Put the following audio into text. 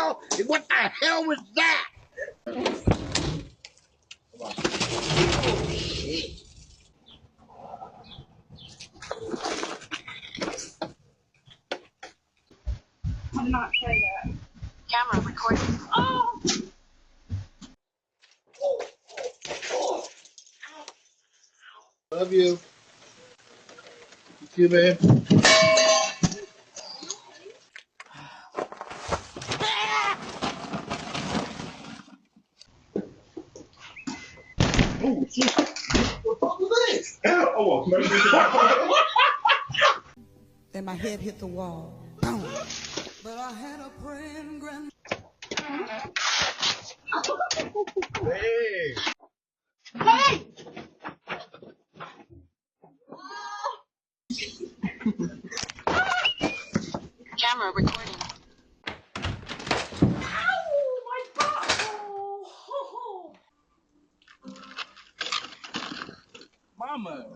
hell? What the hell was that? Oh, shit. I'm not trying that. Camera recording. Oh! Love you. You too, man. Oh, shit. What the fuck was this? Oh, well, Then my head hit the wall. Boom. But I had a praying grand. hey. Hey! Camera recording. Ow! My butt! Oh. Mama.